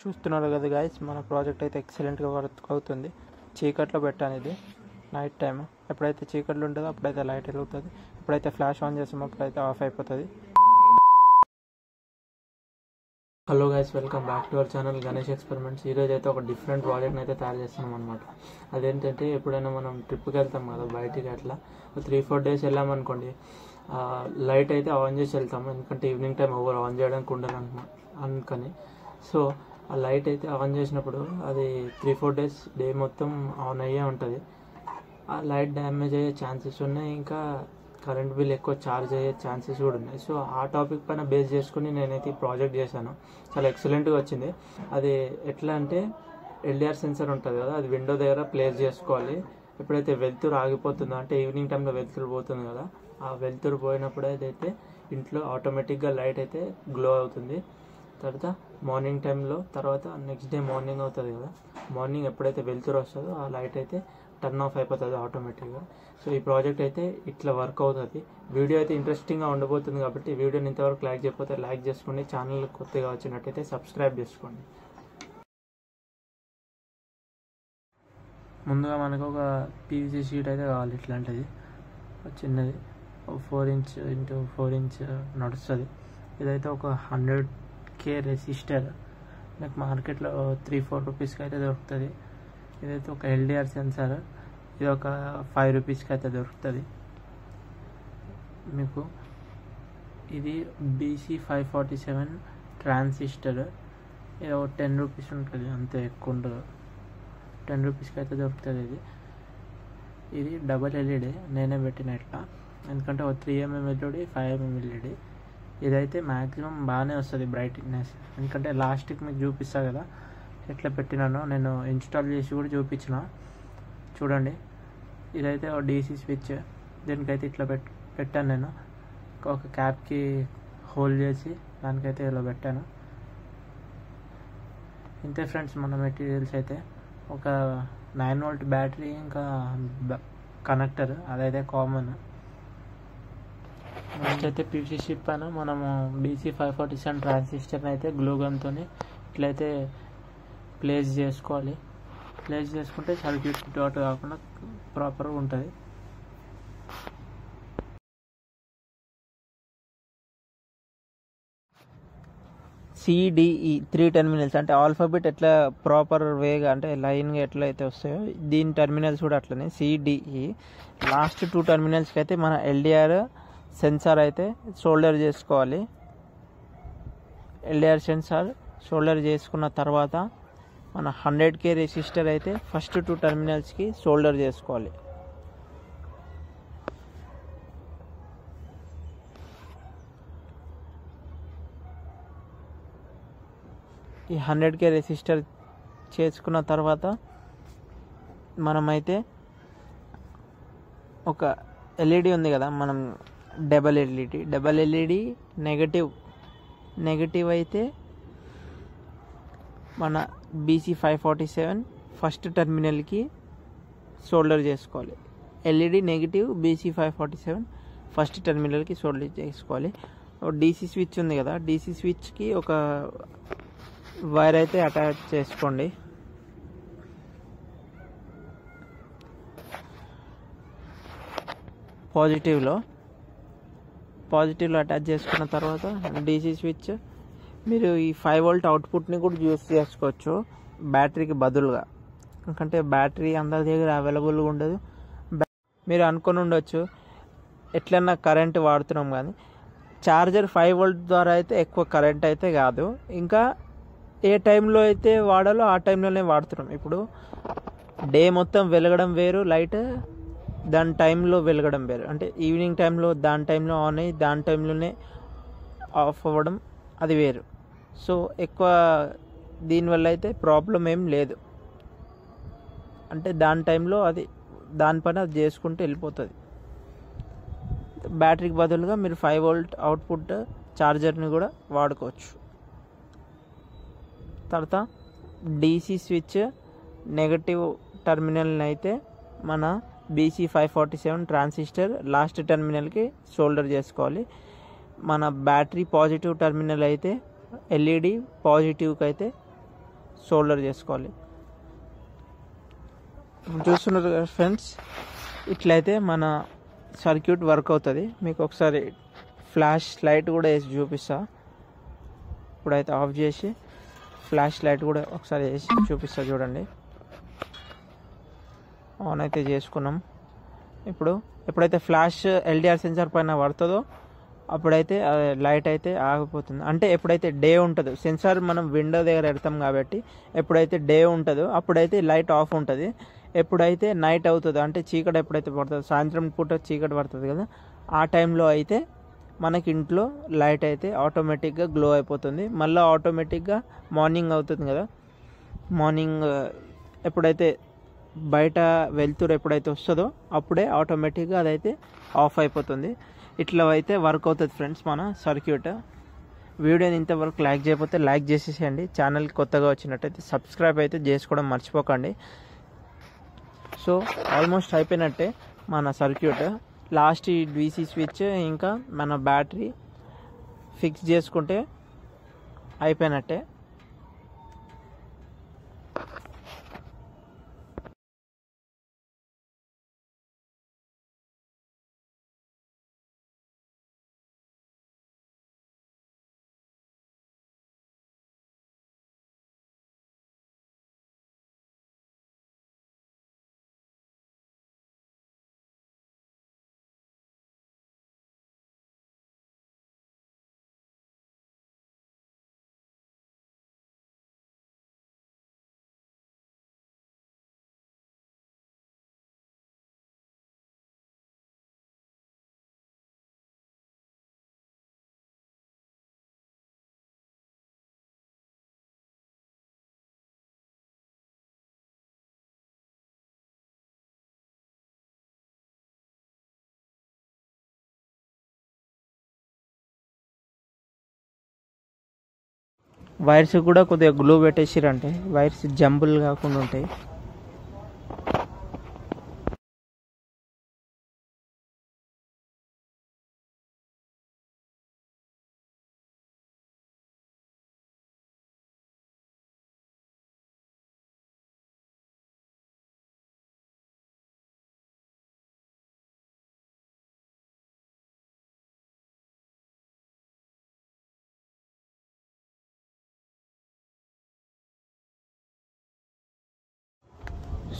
చూస్తున్నారు కదా గైస్, మన ప్రాజెక్ట్ అయితే ఎక్సలెంట్గా వర్క్ అవుతుంది. చీకట్లో పెట్టాను ఇది నైట్ టైం. ఎప్పుడైతే చీకట్లు ఉంటుందో అప్పుడైతే లైట్ వెలుగుతుంది, ఎప్పుడైతే ఫ్లాష్ ఆన్ చేస్తామో అప్పుడైతే ఆఫ్ అయిపోతుంది. Hello guys, welcome back to our channel Ganesh experiments. ఈరోజు అయితే ఒక డిఫరెంట్ ప్రాజెక్ట్ని అయితే తయారు చేస్తున్నాం అనమాట. అదేంటంటే, ఎప్పుడైనా మనం ట్రిప్కి వెళ్తాం కదా బయటికి, అట్లా 3-4 డేస్ వెళ్ళామనుకోండి, లైట్ అయితే ఆన్ చేసి వెళ్తాము. ఎందుకంటే ఈవినింగ్ టైం ఎవరు ఆన్ చేయడానికి ఉండదు అనుకని. సో ఆ లైట్ అయితే ఆన్ చేసినప్పుడు అది 3-4 డేస్ డే మొత్తం ఆన్ అయ్యే ఉంటుంది. ఆ లైట్ డ్యామేజ్ అయ్యే ఛాన్సెస్ ఉన్నాయి, ఇంకా కరెంట్ బిల్ ఎక్కువ ఛార్జ్ అయ్యే ఛాన్సెస్ కూడా ఉన్నాయి. సో ఆ టాపిక్ పైన బేస్ చేసుకుని నేనైతే ఈ ప్రాజెక్ట్ చేశాను. చాలా ఎక్సలెంట్గా వచ్చింది. అది ఎట్లా అంటే, ఎల్డిఆర్ సెన్సర్ ఉంటుంది కదా, అది విండో దగ్గర ప్లేస్ చేసుకోవాలి. ఎప్పుడైతే వెలుతురు ఆగిపోతుందో, అంటే ఈవినింగ్ టైంలో వెలుతురు పోతుంది కదా, ఆ వెలుతురు పోయినప్పుడు అయితే ఇంట్లో ఆటోమేటిక్గా లైట్ అయితే గ్లో అవుతుంది. తర్వాత మార్నింగ్ టైంలో, తర్వాత నెక్స్ట్ డే మార్నింగ్ అవుతుంది కదా, మార్నింగ్ ఎప్పుడైతే వెలుతురు వస్తుందో ఆ లైట్ అయితే టర్న్ ఆఫ్ అయిపోతుంది ఆటోమేటిక్గా. సో ఈ ప్రాజెక్ట్ అయితే ఇట్లా వర్క్ అవుతుంది. వీడియో అయితే ఇంట్రెస్టింగ్గా ఉండబోతుంది కాబట్టి వీడియోని ఇంతవరకు లైక్ చేయకపోతే లైక్ చేసుకోండి. ఛానల్ కొత్తగా వచ్చినట్టయితే సబ్స్క్రైబ్ చేసుకోండి. ముందుగా మనకు ఒక పీవీసీ షీట్ అయితే కావాలి. ఇట్లాంటిది చిన్నది 4 ఇంచ్ ఇంటూ 4 ఇంచ్ నడుస్తుంది. ఇదైతే ఒక 100K రెసిస్టర్. నాకు మార్కెట్లో 3-4 రూపీస్కి అయితే దొరుకుతుంది. ఇదైతే ఒక ఎల్డిఆర్ సెన్సార్. ఇది ఒక 5 రూపీస్కి అయితే దొరుకుతుంది మీకు. ఇది BC547 ట్రాన్సిస్టర్. ఇది ఒక 10 రూపీస్ ఉంటుంది, అంతే, ఎక్కువ ఉండదు. 10 రూపీస్కి అయితే దొరుకుతుంది. ఇది డబల్ ఎల్ఈడి నేనే పెట్టిన ఇట్లా, ఎందుకంటే ఒక 3mm ఎల్ఈడి, 5mm ఎల్ఈడి. ఇదైతే మ్యాక్సిమం బాగానే వస్తుంది బ్రైట్నెస్. ఎందుకంటే లాస్ట్కి మీకు చూపిస్తా కదా ఎట్లా పెట్టినానో, నేను ఇన్స్టాల్ చేసి కూడా చూపించిన చూడండి. ఇదైతే ఒక DC స్విచ్. దీనికైతే ఇట్లా పెట్టాను నేను. ఒక క్యాప్కి హోల్ చేసి దానికైతే ఇలా పెట్టాను. ఇంతే ఫ్రెండ్స్ మన మెటీరియల్స్ అయితే. ఒక 9V బ్యాటరీ, ఇంకా కనెక్టర్, అదైతే కామన్. నెక్స్ట్ అయితే పీవీసీ షీట్ పైన మనము BC547 ట్రాన్సిస్టర్ని అయితే గ్లూ గన్తో ఇట్లయితే ప్లేస్ చేసుకోవాలి. ప్లేస్ చేసుకుంటే సర్క్యూట్ డాట్ కాకుండా ప్రాపర్గా ఉంటుంది. CDE 3 టెర్మినల్స్, అంటే ఆల్ఫాబెట్ ఎట్లా ప్రాపర్ వేగా అంటే లైన్గా ఎట్లయితే వస్తాయో దీని టెర్మినల్స్ కూడా అట్లనే CDE. లాస్ట్ 2 టెర్మినల్స్కి అయితే మన ఎల్డిఆర్ సెన్సార్ అయితే షోల్డర్ చేసుకోవాలి. ఎల్డిఆర్ సెన్సార్ షోల్డర్ చేసుకున్న తర్వాత మన 100K రెసిస్టర్ అయితే ఫస్ట్ 2 టెర్మినల్స్కి షోల్డర్ చేసుకోవాలి. ఈ 100K రెసిస్టర్ చేసుకున్న తర్వాత మనమైతే ఒక ఎల్ఈడి ఉంది కదా, మనం డబల్ ఎల్ఈడి నెగటివ్ అయితే మన BC547 ఫస్ట్ టెర్మినల్కి షోల్డర్ చేసుకోవాలి. ఎల్ఈడి నెగిటివ్, BC547 ఫస్ట్ టెర్మినల్కి షోల్డర్ చేసుకోవాలి. DC స్విచ్ ఉంది కదా, DC స్విచ్కి ఒక వైర్ అయితే అటాచ్ చేసుకోండి. పాజిటివ్లో అటాచ్ చేసుకున్న తర్వాత DC స్విచ్ మీరు ఈ 5V అవుట్పుట్ని కూడా యూస్ చేసుకోవచ్చు బ్యాటరీకి బదులుగా. ఎందుకంటే బ్యాటరీ అందరి దగ్గర అవైలబుల్గా ఉండదు. మీరు అనుకొని ఉండొచ్చు ఎట్లన్నా కరెంట్ వాడుతున్నాం, కానీ ఛార్జర్ 5V ద్వారా అయితే ఎక్కువ కరెంట్ అయితే కాదు. ఇంకా ఏ టైంలో అయితే వాడాలో ఆ టైంలోనే వాడుతున్నాం. ఇప్పుడు డే మొత్తం వెలగడం వేరు లైట్, దాని టైంలో వెలగడం వేరు. అంటే ఈవినింగ్ టైంలో దాని టైంలో ఆన్ అయ్యి దాని టైంలోనే ఆఫ్ అవ్వడం అది వేరు. సో ఎక్కువ దీనివల్ల అయితే ప్రాబ్లం ఏం లేదు. అంటే దాని టైంలో అది దానిపైన అది చేసుకుంటూ వెళ్ళిపోతుంది. బ్యాటరీకి బదులుగా మీరు 5V అవుట్పుట్ ఛార్జర్ని కూడా వాడుకోవచ్చు. తర్వాత DC స్విచ్ నెగటివ్ టెర్మినల్ని అయితే మన BC547 ట్రాన్సిస్టర్ లాస్ట్ టెర్మినల్కి షోల్డర్ చేసుకోవాలి. మన బ్యాటరీ పాజిటివ్ టెర్మినల్ అయితే ఎల్ఈడి పాజిటివ్కి అయితే సోల్డర్ చేసుకోవాలి. చూస్తున్నారు కదా ఫ్రెండ్స్, ఇట్లయితే మన సర్క్యూట్ వర్క్ అవుతుంది. మీకు ఒకసారి ఫ్లాష్ లైట్ కూడా వేసి చూపిస్తా. ఇప్పుడైతే ఆఫ్ చేసి ఫ్లాష్ లైట్ కూడా ఒకసారి వేసి చూపిస్తా చూడండి. ఆన్ అయితే చేసుకున్నాం. ఇప్పుడు ఎప్పుడైతే ఫ్లాష్ ఎల్డిఆర్ సెన్సార్ పైన పడుతుందో అప్పుడైతే లైట్ అయితే ఆగిపోతుంది. అంటే ఎప్పుడైతే డే ఉంటుందో, సెన్సార్ మనం విండో దగ్గర పెడతాం కాబట్టి ఎప్పుడైతే డే ఉంటుందో అప్పుడైతే లైట్ ఆఫ్ ఉంటుంది. ఎప్పుడైతే నైట్ అవుతుందో, అంటే చీకటి ఎప్పుడైతే పడుతుందో, సాయంత్రం పూట చీకటి పడుతుంది కదా, ఆ టైంలో అయితే మనకి ఇంట్లో లైట్ అయితే ఆటోమేటిక్గా గ్లో అయిపోతుంది. మళ్ళీ ఆటోమేటిక్గా మార్నింగ్ అవుతుంది కదా, మార్నింగ్ ఎప్పుడైతే బయట వెళ్తురు ఎప్పుడైతే వస్తుందో అప్పుడే ఆటోమేటిక్గా అదైతే ఆఫ్ అయిపోతుంది. ఇట్లా అయితే వర్క్ అవుతుంది ఫ్రెండ్స్ మన సర్క్యూట్. వీడియోని ఇంతవరకు లైక్ చేయకపోతే లైక్ చేసేసేయండి. ఛానల్కి కొత్తగా వచ్చినట్టయితే సబ్స్క్రైబ్ అయితే చేసుకోవడం మర్చిపోకండి. సో ఆల్మోస్ట్ అయిపోయినట్టే మన సర్క్యూట్. లాస్ట్ ఈ డీసీ స్విచ్ ఇంకా మన బ్యాటరీ ఫిక్స్ చేసుకుంటే అయిపోయినట్టే. వైర్స్ కూడా కొద్దిగా గ్లూ పెట్టేసిరంటే వైర్స్ జంబుల్ కాకుండా ఉంటాయి.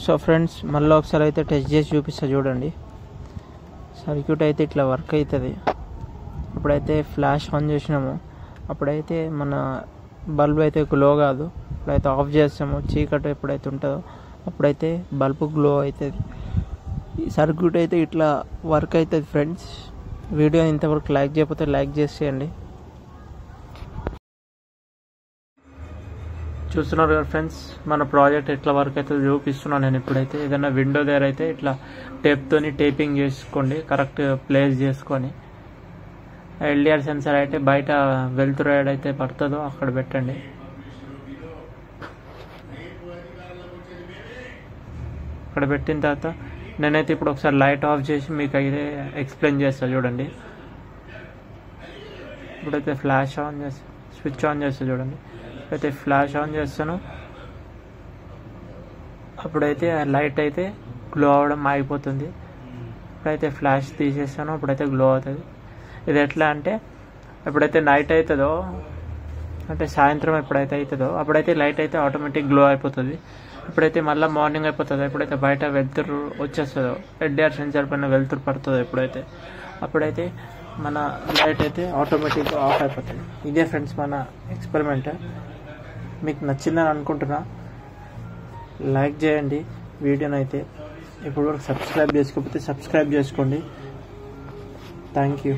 సో ఫ్రెండ్స్, మళ్ళీ ఒకసారి అయితే టెస్ట్ చేసి చూపిస్తా చూడండి. సర్క్యూట్ అయితే ఇట్లా వర్క్ అవుతుంది. ఇప్పుడైతే ఫ్లాష్ ఆన్ చేసినాము అప్పుడైతే మన బల్బ్ అయితే గ్లో కాదు. ఇప్పుడైతే ఆఫ్ చేస్తాము, చీకటి ఎప్పుడైతే ఉంటుందో అప్పుడైతే బల్బు గ్లో అవుతుంది. ఈ సర్క్యూట్ అయితే ఇట్లా వర్క్ అవుతుంది ఫ్రెండ్స్. వీడియో ఇంతవరకు లైక్ చేయకపోతే లైక్ చేసేయండి. చూస్తున్నారు కదా ఫ్రెండ్స్, మన ప్రాజెక్ట్ ఎట్లా వర్క్ అయితే చూపిస్తున్నాను నేను. ఇప్పుడైతే ఏదైనా విండో దగ్గర అయితే ఇట్లా టేప్తోని టేపింగ్ చేసుకోండి, కరెక్ట్ ప్లేస్ చేసుకొని. ఎల్డిఆర్ సెన్సార్ అయితే బయట వెలుతురు ఏడైతే పడుతుందో అక్కడ పెట్టండి. అక్కడ పెట్టిన తర్వాత నేనైతే ఇప్పుడు ఒకసారి లైట్ ఆఫ్ చేసి మీకు అయితే ఎక్స్ప్లెయిన్ చేస్తాను చూడండి. ఇప్పుడైతే ఫ్లాష్ ఆన్ చేసి స్విచ్ ఆన్ చేస్తా చూడండి. అయితే ఫ్లాష్ ఆన్ చేస్తాను, అప్పుడైతే ఆ లైట్ అయితే గ్లో అవ్వడం ఆగిపోతుంది. ఇప్పుడైతే ఫ్లాష్ తీసేస్తాను, అప్పుడైతే గ్లో అవుతుంది. ఇది ఎట్లా అంటే ఎప్పుడైతే నైట్ అవుతుందో, అంటే సాయంత్రం ఎప్పుడైతే అవుతుందో అప్పుడైతే లైట్ అయితే ఆటోమేటిక్ గ్లో అయిపోతుంది. ఎప్పుడైతే మళ్ళీ మార్నింగ్ అయిపోతుందో, ఎప్పుడైతే బయట వెలుతురు వచ్చేస్తుందో, ఎల్డిఆర్ సెన్సార్ పైన వెలుతురు పడుతుందో ఎప్పుడైతే, అప్పుడైతే మన లైట్ అయితే ఆటోమేటిక్గా ఆఫ్ అయిపోతుంది. ఇదే ఫ్రెండ్స్ మన ఎక్స్పెరిమెంట్. మీకు నచ్చిందని అనుకుంటున్నా. లైక్ చేయండి వీడియోని అయితే. ఇప్పుడు సబ్స్క్రైబ్ చేసుకోకపోతే సబ్స్క్రైబ్ చేసుకోండి. Thank you.